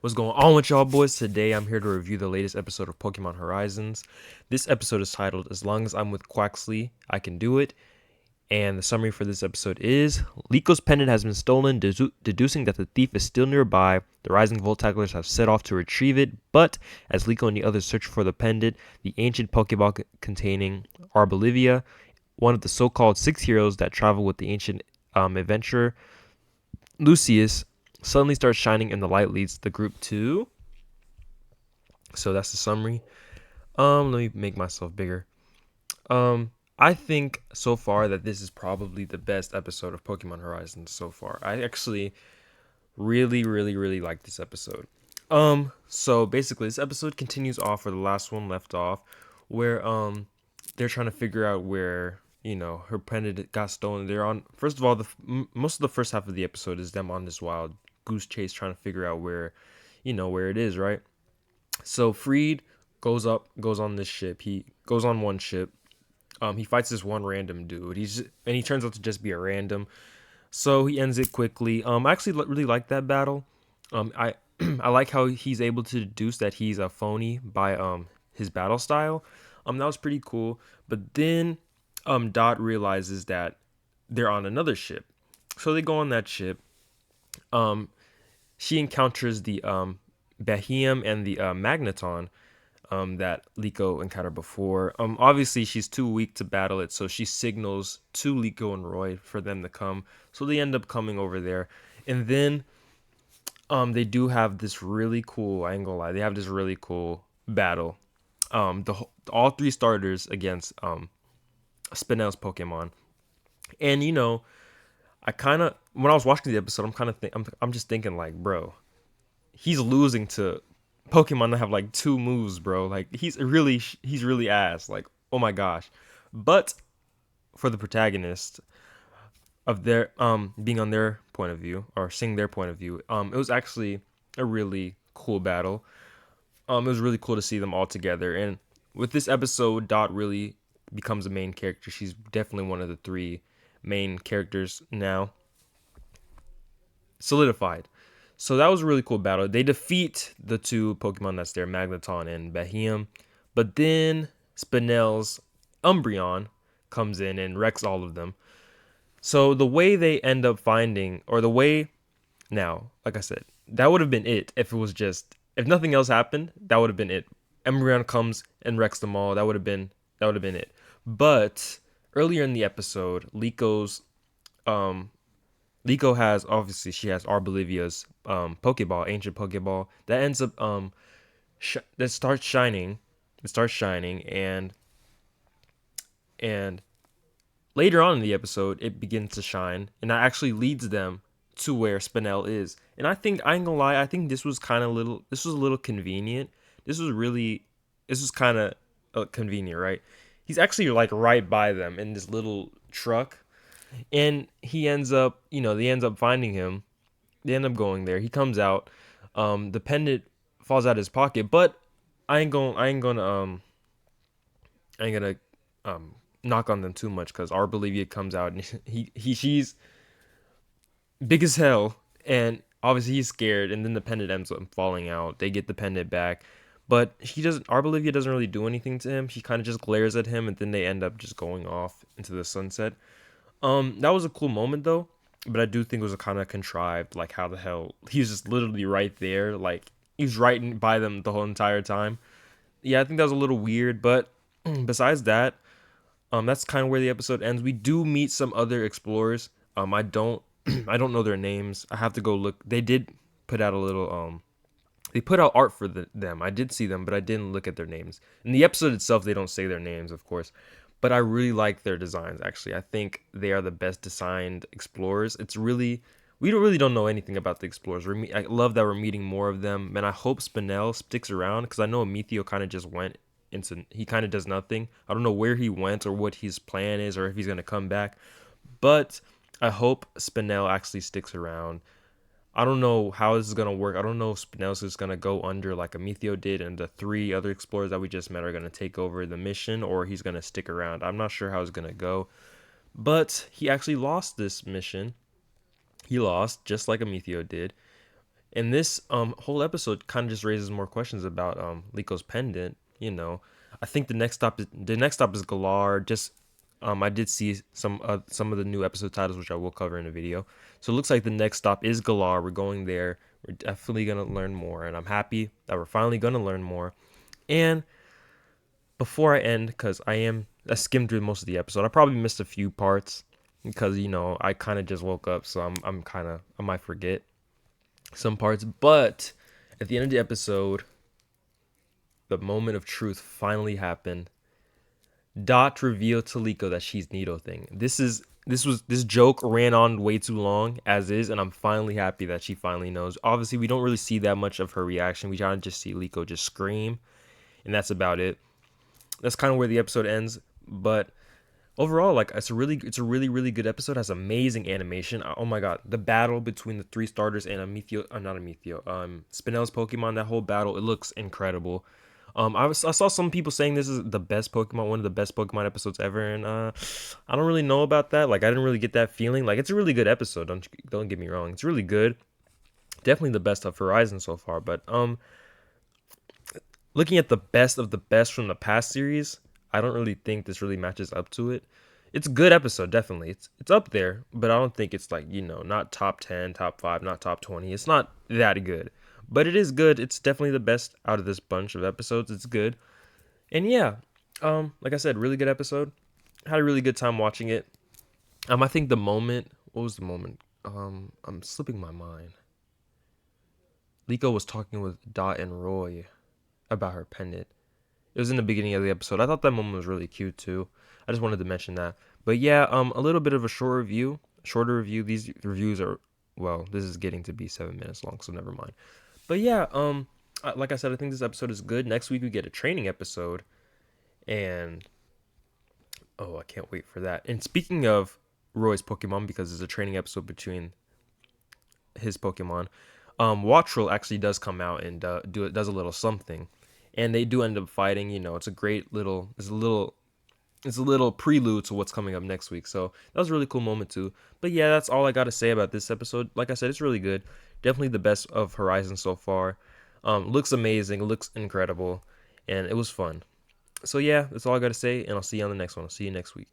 What's going on with y'all boys? Today I'm here to review the latest episode of Pokemon Horizons. This episode is titled As Long as I'm with Quaxley, I Can Do It. And the summary for this episode is Liko pendant has been stolen, deducing that the thief is still nearby. The Rising Voltaglers have set off to retrieve it, but as Liko and the others search for the pendant, the ancient Pokeball containing Arbolivia, one of the so-called six heroes that travel with the ancient adventurer, Lucius, suddenly starts shining and the light leads the group to. So that's the summary. Let me make myself bigger. I think so far that this is probably the best episode of Pokemon Horizons so far. I actually really like this episode. So basically this episode continues off where the last one left off, where they're trying to figure out where her pendant got stolen. They're on, first of all, most of the first half of the episode is them on this wild goose chase trying to figure out where it is, right? So Freed goes on this ship. He goes on one ship. He fights this one random dude. He turns out to just be a random. So he ends it quickly. I actually really like that battle. I I like how he's able to deduce that he's a phony by his battle style. That was pretty cool. But then Dot realizes that they're on another ship. So they go on that ship. She encounters the Behem and the Magneton that Liko encountered before. Obviously, she's too weak to battle it, so she signals to Liko and Roy for them to come. So they end up coming over there. And then they do have this really cool, I ain't gonna lie, they have this really cool battle. All three starters against Spinel's Pokemon. And I kind of, when I was watching the episode, I'm just thinking like, bro, he's losing to Pokemon that have like two moves, bro. Like he's really ass. Like, oh my gosh. But for the protagonist of their being on their point of view or seeing their point of view, it was actually a really cool battle. It was really cool to see them all together. And with this episode, Dot really becomes a main character. She's definitely one of the three main characters now. Solidified. So that was a really cool battle. They defeat the two Pokemon that's there, Magneton and Behem. But then Spinel's Umbreon comes in and wrecks all of them. So the way they end up finding, or the way, now, like I said, that would have been it if nothing else happened, that would have been it. Umbreon comes and wrecks them all. That would have been it. But earlier in the episode, Liko has, obviously she has Arbolivia's Pokeball, ancient Pokeball that ends up that starts shining. It starts shining and later on in the episode it begins to shine and that actually leads them to where Spinel is. And I ain't gonna lie, I think this was a little convenient. This was kind of convenient, right? He's actually like right by them in this little truck. And they ends up finding him. They end up going there. He comes out. The pendant falls out of his pocket, but I ain't gonna knock on them too much because our Bolivia comes out and she's big as hell, and obviously he's scared. And then the pendant ends up falling out. They get the pendant back, but our Bolivia doesn't really do anything to him. She kind of just glares at him, and then they end up just going off into the sunset. That was a cool moment though, but I do think it was a kind of contrived. Like, how the hell he was just literally right there, like he was right by them the whole entire time. Yeah, I think that was a little weird, but besides that, that's kind of where the episode ends. We do meet some other explorers. I don't I don't know their names. I have to go look. They did put out a little they put out art for them. I did see them, but I didn't look at their names. In the episode itself, they don't say their names, of course. But I really like their designs, actually. I think they are the best designed explorers. We really don't know anything about the explorers. I love that we're meeting more of them. And I hope Spinel sticks around because I know Amethio kind of just went he kind of does nothing. I don't know where he went or what his plan is or if he's going to come back. But I hope Spinel actually sticks around. I don't know how this is going to work. I don't know if Spinell's is going to go under like Amethio did and the three other explorers that we just met are going to take over the mission, or he's going to stick around. I'm not sure how it's going to go. But he actually lost this mission. He lost just like Amethio did. And this whole episode kind of just raises more questions about Liko pendant. I think the next stop is Galar. Just I did see some of the new episode titles, which I will cover in a video. So it looks like the next stop is Galar. We're going there. We're definitely gonna learn more, and I'm happy that we're finally gonna learn more. And before I end, because I skimmed through most of the episode, I probably missed a few parts because I kind of just woke up, so I might forget some parts. But at the end of the episode, the moment of truth finally happened. Dot revealed to Liko that she's Nido thing. This joke ran on way too long as is, and I'm finally happy that she finally knows. Obviously, we don't really see that much of her reaction. We kind of just see Liko just scream, and that's about it. That's kind of where the episode ends. But overall, like it's a really good episode. It has amazing animation. Oh my god, the battle between the three starters and not Amethio, Spinel's Pokemon. That whole battle, it looks incredible. I saw some people saying this is the best Pokemon, one of the best Pokemon episodes ever, and I don't really know about that. Like I didn't really get that feeling. Like it's a really good episode. Don't get me wrong. It's really good. Definitely the best of Horizon so far. But looking at the best of the best from the past series, I don't really think this really matches up to it. It's a good episode, definitely. It's up there, but I don't think it's like, not top 10, top 5, not top 20. It's not that good. But it is good. It's definitely the best out of this bunch of episodes. It's good. And yeah, like I said, really good episode. Had a really good time watching it. I think what was the moment? I'm slipping my mind. Liko was talking with Dot and Roy about her pendant. It was in the beginning of the episode. I thought that moment was really cute too. I just wanted to mention that. But yeah, a little bit of a shorter review. These reviews are, well, this is getting to be 7 minutes long, so never mind. But yeah, like I said, I think this episode is good. Next week we get a training episode, and oh, I can't wait for that. And speaking of Roy's Pokemon, because there's a training episode between his Pokemon, Wattrel actually does come out and does a little something, and they do end up fighting. It's a great little, it's a little prelude to what's coming up next week. So that was a really cool moment too. But yeah, that's all I got to say about this episode. Like I said, it's really good. Definitely the best of Horizon so far. Looks amazing, looks incredible, and it was fun. So yeah, that's all I got to say, and I'll see you on the next one. I'll see you next week.